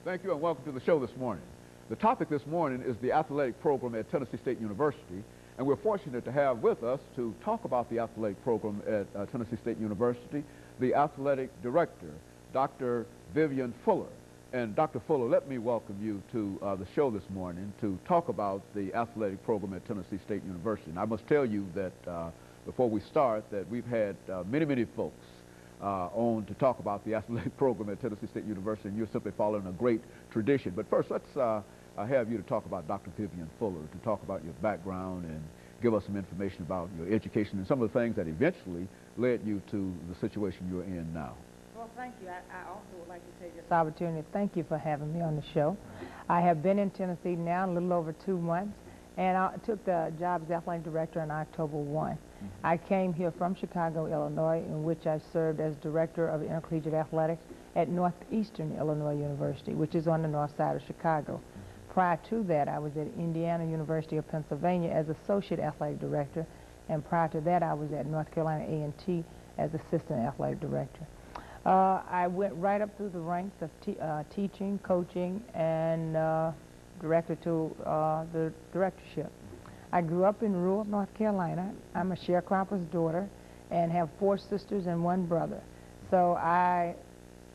Thank you and welcome to the show this morning. The topic this morning is the athletic program at Tennessee State University, and we're fortunate to have with us to talk about the athletic program at Tennessee State University, the athletic director, Dr. VFuller. And Dr. Fuller, let me welcome you to the show this morning to talk about the athletic program at Tennessee State University. And I must tell you that before we start that we've had many folks on to talk about the athletic program at Tennessee State University, and you're simply following a great tradition. But first, let's have you to talk about Dr. VFuller, to talk about your background and give us some information about your education and some of the things that eventually led you to the situation you're in now. Well, thank you. I also would like to take this opportunity to thank you for having me on the show. I have been in Tennessee now a little over 2 months, and I took the job as athletic director on October 1. I came here from Chicago, Illinois, in which I served as director of intercollegiate athletics at Northeastern Illinois University, which is on the north side of Chicago. Prior to that, I was at Indiana University of Pennsylvania as associate athletic director, and prior to that, I was at North Carolina A&T as assistant athletic director. I went right up through the ranks of teaching, coaching, and director to the directorship. I grew up in rural North Carolina. I'm a sharecropper's daughter and have 4 sisters and 1 brother. So I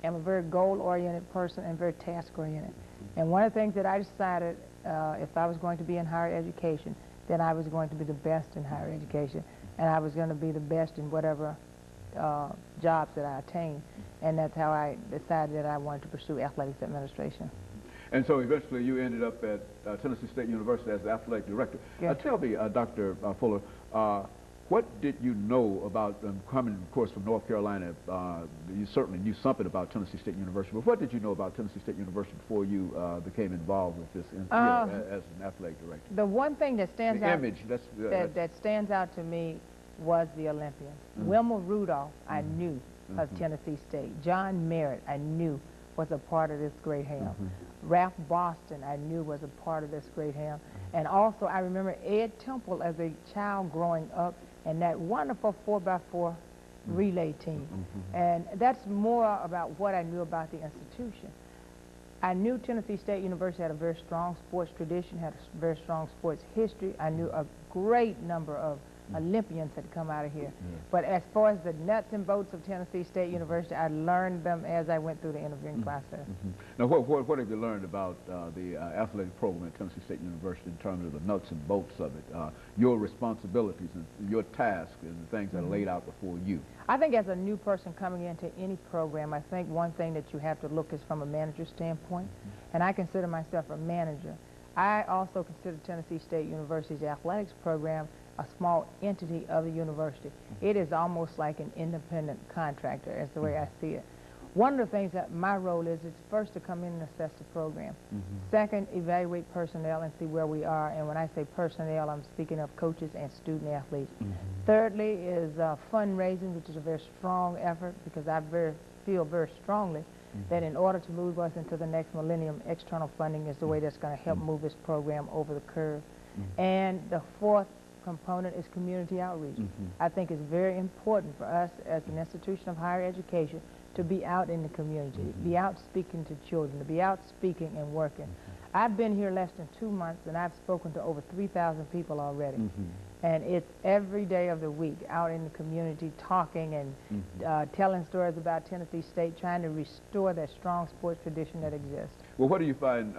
am a very goal-oriented person and very task-oriented. And one of the things that I decided, if I was going to be in higher education, then I was going to be the best in higher education, and I was going to be the best in whatever jobs that I attained, and that's how I decided that I wanted to pursue athletics administration. And so eventually you ended up at Tennessee State University as the athletic director. Yes. Tell me, Dr. Fuller, what did you know about, coming of course from North Carolina, you certainly knew something about Tennessee State University, but what did you know about Tennessee State University before you became involved with this as an athletic director? The one thing that stands the out, image, that stands out to me was the Olympians. Wilma Rudolph, I knew of Tennessee State. John Merritt, I knew was a part of this great ham. Ralph Boston, I knew was a part of this great ham. And also, I remember Ed Temple as a child growing up and that wonderful 4x4 relay team. And that's more about what I knew about the institution. I knew Tennessee State University had a very strong sports tradition, had a very strong sports history. I knew a great number of Olympians had come out of here. But as far as the nuts and bolts of Tennessee State University, I learned them as I went through the interviewing process. Now, what have you learned about the athletic program at Tennessee State University in terms of the nuts and bolts of it, your responsibilities and your tasks and the things that are laid out before you? I think as a new person coming into any program, I think one thing that you have to look is from a manager standpoint, and I consider myself a manager. I also consider Tennessee State University's athletics program a small entity of the university. It is almost like an independent contractor, is the way I see it. One of the things that my role is first to come in and assess the program. Second, evaluate personnel and see where we are. And when I say personnel, I'm speaking of coaches and student athletes. Thirdly is fundraising, which is a very strong effort because I feel very strongly that in order to move us into the next millennium, external funding is the way that's going to help move this program over the curve. And the fourth component is community outreach. I think it's very important for us as an institution of higher education to be out in the community, be out speaking to children, to be out speaking and working. I've been here less than 2 months and I've spoken to over 3,000 people already. And it's every day of the week out in the community talking and telling stories about Tennessee State, trying to restore that strong sports tradition that exists. Well, what do you find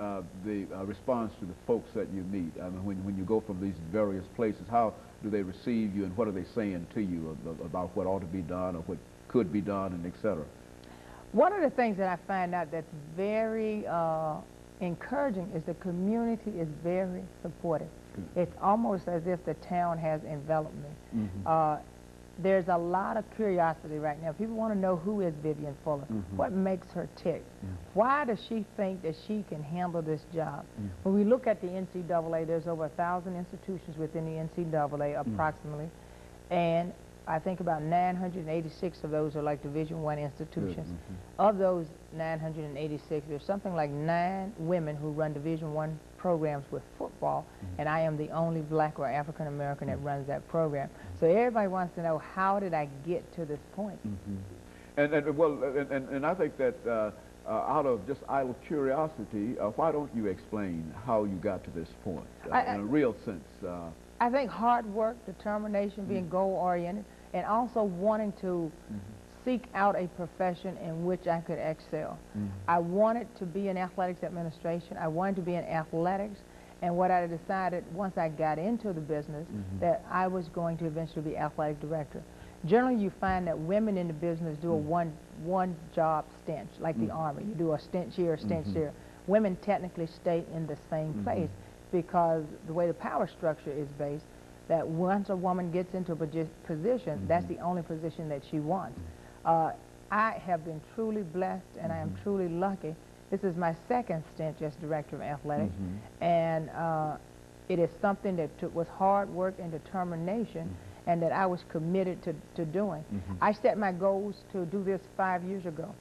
the response to the folks that you meet? I mean, when you go from these various places, how do they receive you and what are they saying to you about what ought to be done or what could be done and et cetera? One of the things that I find out that's very encouraging is the community is very supportive. It's almost as if the town has enveloped me. There's a lot of curiosity right now. People want to know who is VFuller, what makes her tick, why does she think that she can handle this job? When we look at the NCAA, there's over 1,000 institutions within the NCAA approximately, and I think about 986 of those are like Division I institutions. Of those 986, there's something like 9 women who run Division I programs with football, and I am the only black or African American that runs that program. So everybody wants to know, how did I get to this point? And I think that out of just idle curiosity, why don't you explain how you got to this point in a real sense? I think hard work, determination, being goal-oriented, and also wanting to seek out a profession in which I could excel. I wanted to be in athletics administration. I wanted to be in athletics. And what I decided once I got into the business that I was going to eventually be athletic director. Generally, you find that women in the business do a one job stint, like the Army. You do a stint here, a stint here. Women technically stay in the same place because the way the power structure is based, that once a woman gets into a position, that's the only position that she wants. I have been truly blessed, and I am truly lucky. This is my second stint as director of athletics, and it is something that was hard work and determination, and that I was committed to doing. I set my goals to do this 5 years ago.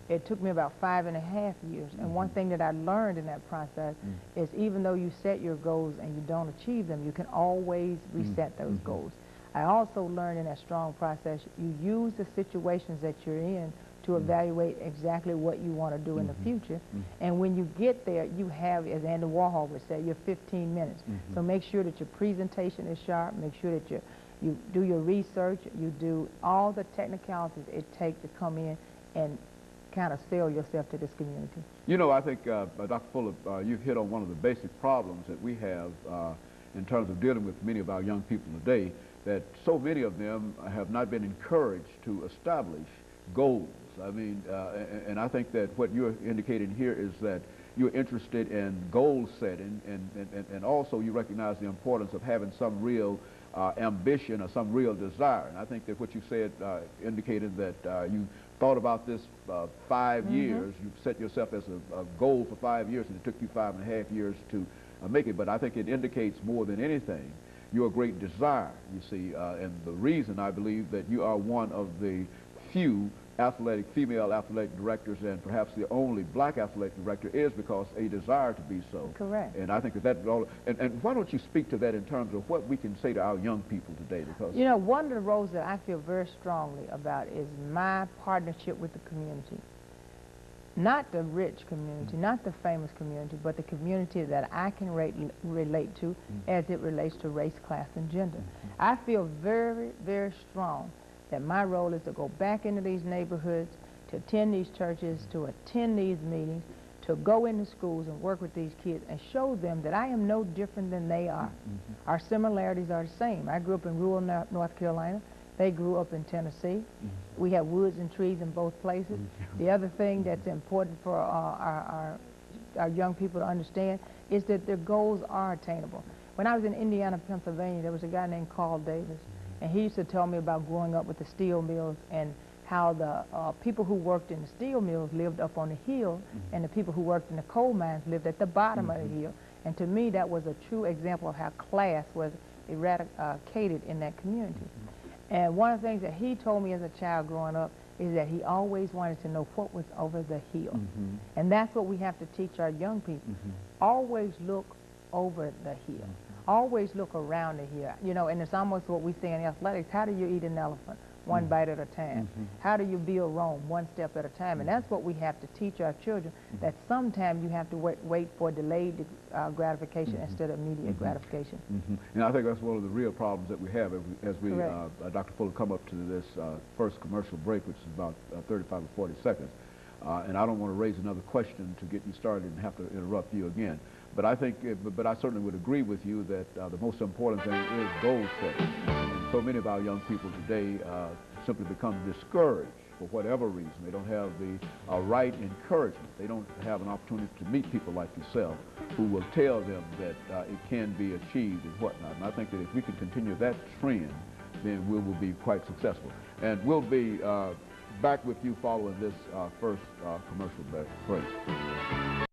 It took me about 5.5 years, and one thing that I learned in that process is even though you set your goals and you don't achieve them, you can always reset those goals. I also learned in that strong process, you use the situations that you're in to evaluate exactly what you want to do in the future. And when you get there, you have, as Andy Warhol would say, your 15 minutes. So make sure that your presentation is sharp, make sure that you do your research, you do all the technicalities it takes to come in and kind of sell yourself to this community. You know, I think, Dr. Fuller, you've hit on one of the basic problems that we have in terms of dealing with many of our young people today, that so many of them have not been encouraged to establish goals. I mean, and I think that what you're indicating here is that you're interested in goal setting, and also you recognize the importance of having some real ambition or some real desire. And I think that what you said indicated that you thought about this 5 years. You set yourself as a goal for 5 years, and it took you 5.5 years to make it. But I think it indicates more than anything your great desire, you see, and the reason I believe that you are one of the few female athletic directors, and perhaps the only black athletic director, is because a desire to be so. Correct. And I think that all, and why don't you speak to that in terms of what we can say to our young people today? Because, you know, one of the roles that I feel very strongly about is my partnership with the community. Not the rich community, not the famous community, but the community that I can relate to as it relates to race, class, and gender. I feel very, very strong that my role is to go back into these neighborhoods, to attend these churches, to attend these meetings, to go into schools and work with these kids and show them that I am no different than they are. Our similarities are the same. I grew up in rural North Carolina. They grew up in Tennessee. We have woods and trees in both places. The other thing that's important for our young people to understand is that their goals are attainable. When I was in Indiana, Pennsylvania, there was a guy named Carl Davis, and he used to tell me about growing up with the steel mills and how the people who worked in the steel mills lived up on the hill, and the people who worked in the coal mines lived at the bottom of the hill. And to me, that was a true example of how class was eradicated in that community. And one of the things that he told me as a child growing up is that he always wanted to know what was over the hill. And that's what we have to teach our young people. Always look over the hill. Always look around the hill. You know, and it's almost what we say in athletics, how do you eat an elephant? One bite at a time. How do you build Rome? One step at a time. And that's what we have to teach our children, that sometimes you have to wait for delayed gratification instead of immediate gratification. And I think that's one of the real problems that we have as we, Dr. Fuller, come up to this first commercial break, which is about 35 or 40 seconds. And I don't want to raise another question to get you started and have to interrupt you again. But I think, but I certainly would agree with you that the most important thing is goal setting. And so many of our young people today simply become discouraged for whatever reason. They don't have the right encouragement. They don't have an opportunity to meet people like yourself who will tell them that it can be achieved and whatnot. And I think that if we can continue that trend, then we will be quite successful. And we'll be back with you following this first commercial break.